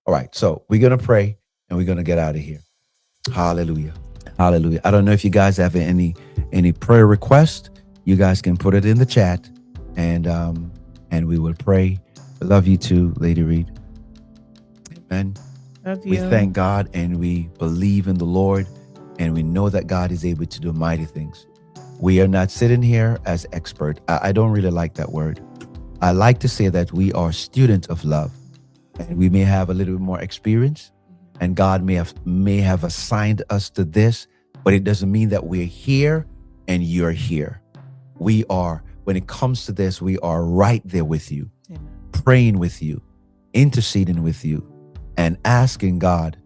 All right, so we're going to pray and we're going to get out of here. Hallelujah. Hallelujah. I don't know if you guys have any prayer requests. You guys can put it in the chat and we will pray. I love you too, Lady Reed. Amen. Love We you. thank God and we believe in the Lord and we know that God is able to do mighty things. We are not sitting here as expert. I don't really like that word. I like to say that we are students of love and we may have a little bit more experience and God may have assigned us to this, but it doesn't mean that we're here and you're here. We are, when it comes to this, we are right there with you, Amen. praying with you, interceding with you, and asking God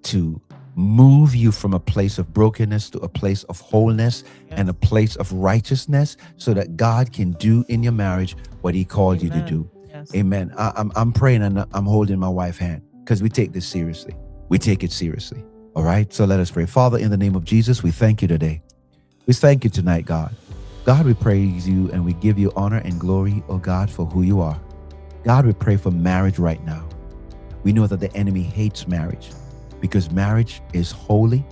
to move you from a place of brokenness to a place of wholeness and a place of righteousness so that God can do in your marriage what he called you to do. Yes. Amen. I'm praying and I'm holding my wife's hand because we take this seriously. We take it seriously. All right. So let us pray. Father, in the name of Jesus, we thank you today. We thank you tonight, God. God, we praise you and we give you honor and glory, oh God, for who you are. God, we pray for marriage right now. We know that the enemy hates marriage because marriage is holy.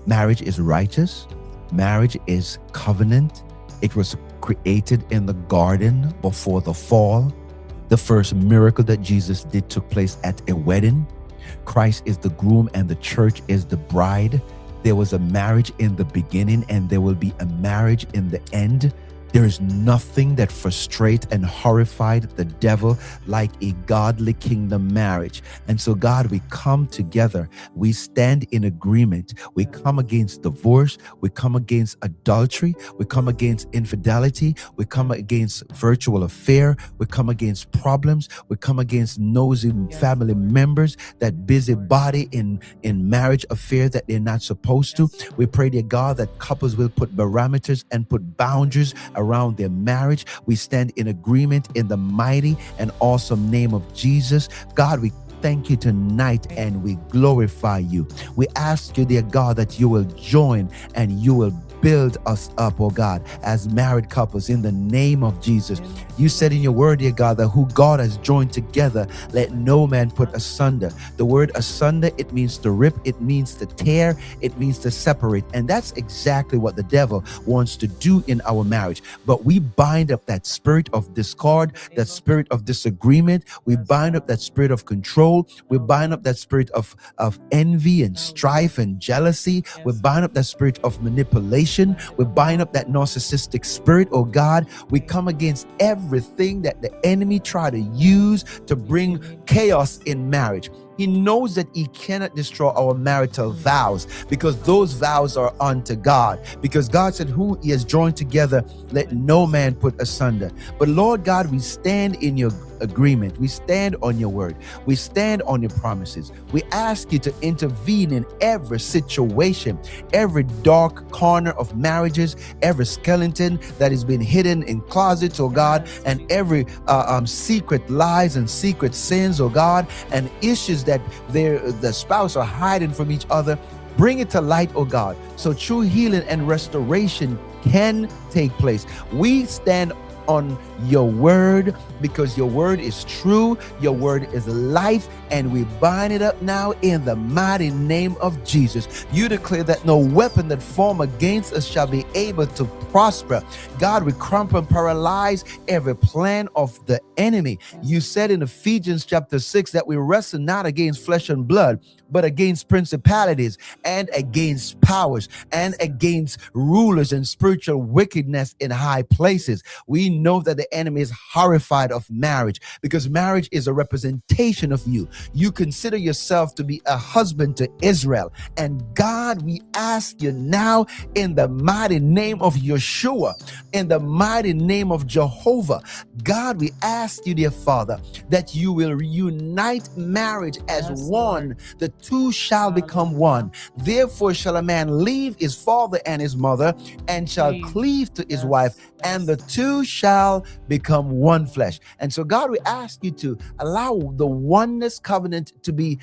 Marriage is righteous. Marriage is covenant. It was created in the garden before the fall. The first miracle that Jesus did took place at a wedding. Christ is the groom and the church is the bride. There was a marriage in the beginning and there will be a marriage in the end. There is nothing that frustrates and horrified the devil like a godly kingdom marriage. And so, God, we come together. We stand in agreement. We come against divorce. We come against adultery. We come against infidelity. We come against virtual affair. We come against problems. We come against nosy family members that busybody in marriage affairs that they're not supposed to. We pray, dear God, that couples will put parameters and put boundaries around their marriage. We stand in agreement in the mighty and awesome name of Jesus. God, we thank you tonight and we glorify you. We ask you, dear God, that you will join and you will build us up, oh God, as married couples in the name of Jesus. You said in your word, dear God, that who God has joined together, let no man put asunder. The word asunder, it means to rip, it means to tear, it means to separate. And that's exactly what the devil wants to do in our marriage. But we bind up that spirit of discord, that spirit of disagreement. We bind up that spirit of control. We bind up that spirit of envy and strife and jealousy. We bind up that spirit of manipulation. We bind up that narcissistic spirit, oh God. We come against everything that the enemy try to use to bring chaos in marriage. He knows that he cannot destroy our marital vows because those vows are unto God. Because God said, who he has joined together, let no man put asunder. But Lord God, we stand in your agreement. We stand on your word. We stand on your promises. We ask you to intervene in every situation, every dark corner of marriages, every skeleton that has been hidden in closets, oh God, and every secret lies and secret sins, oh God, and issues that the spouse are hiding from each other. Bring it to light, oh God, so true healing and restoration can take place. We stand on your word because your word is true, your word is life, and we bind it up now in the mighty name of Jesus. You declare that no weapon that form against us shall be able to prosper. God, we crumple and paralyze every plan of the enemy. You said in Ephesians chapter 6 that we wrestle not against flesh and blood, but against principalities and against powers and against rulers and spiritual wickedness in high places. We know that the enemy is horrified of marriage because marriage is a representation of you. You consider yourself to be a husband to Israel. And God, we ask you now in the mighty name of Yeshua, in the mighty name of Jehovah, God, we ask you, dear Father, that you will reunite marriage as one. The two shall become one. Therefore shall a man leave his father and his mother and shall cleave to his wife, and the two shall become one flesh. And so, God, we ask you to allow the oneness covenant to be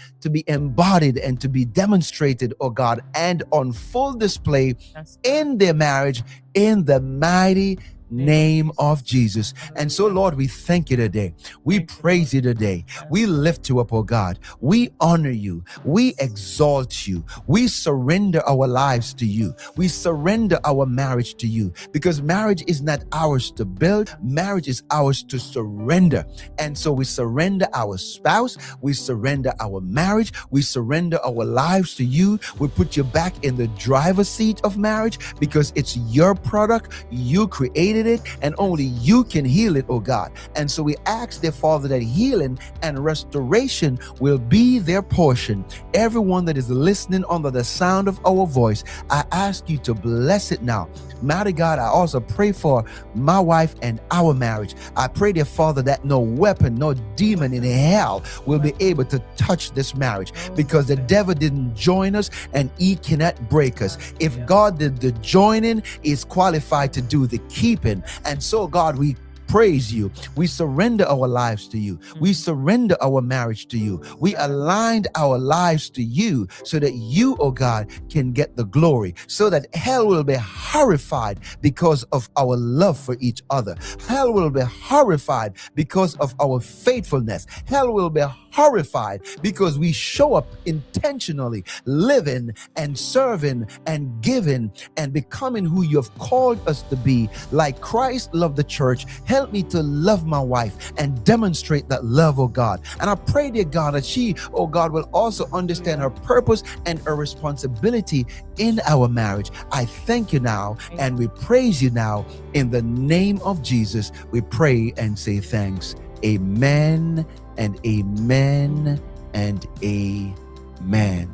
embodied and to be demonstrated, oh God, and on full display in their marriage in the mighty name of Jesus. And so, Lord, we thank you today. We praise you today. We lift you up, oh God. We honor you. We exalt you. We surrender our lives to you. We surrender our marriage to you, because marriage is not ours to build. Marriage is ours to surrender. And so we surrender our spouse. We surrender our marriage. We surrender our lives to you. We put you back in the driver's seat of marriage, because it's your product. You created it, and only you can heal it, oh God. And so we ask, dear Father, that healing and restoration will be their portion. Everyone that is listening under the sound of our voice, I ask you to bless it now. Mighty God, I also pray for my wife and our marriage. I pray, dear Father, that no weapon, no demon in hell will be able to touch this marriage, because the devil didn't join us and he cannot break us. If God did the joining, is qualified to do the keeping. And so, God, we praise you. We surrender our lives to you. We surrender our marriage to you. We aligned our lives to you, so that you, oh God, can get the glory, so that hell will be horrified because of our love for each other. Hell will be horrified because of our faithfulness. Hell will be horrified because we show up intentionally, living and serving and giving and becoming who you have called us to be. Like Christ loved the church, help me to love my wife and demonstrate that love, oh God. And I pray, dear God, that she, oh God, will also understand her purpose and her responsibility in our marriage. I thank you now, and we praise you now. In the name of Jesus, we pray and say thanks. Amen and amen and amen.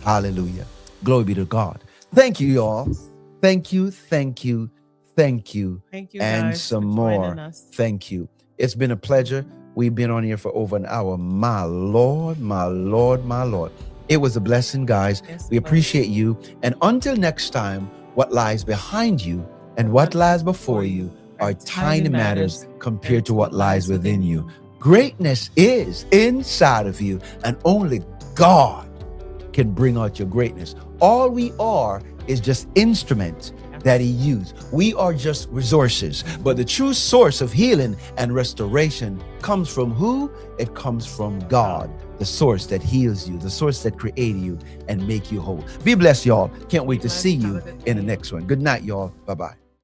Hallelujah. Glory be to God. Thank you, y'all. Thank you, thank you, thank you. Thank you, And guys, some for more. joining us. Thank you. It's been a pleasure. We've been on here for over an hour. My Lord, my Lord, my Lord. It was a blessing, guys. Yes, We it was. appreciate you. And until next time, what lies behind you and what lies before you are tiny matters compared to what lies within you. Greatness is inside of you, and only God can bring out your greatness. All we are is just instruments that he used. We are just resources. But the true source of healing and restoration comes from who? It comes from God, the source that heals you, the source that created you and make you whole. Be blessed, y'all. Can't wait to see you in the next one. Good night, y'all. Bye-bye.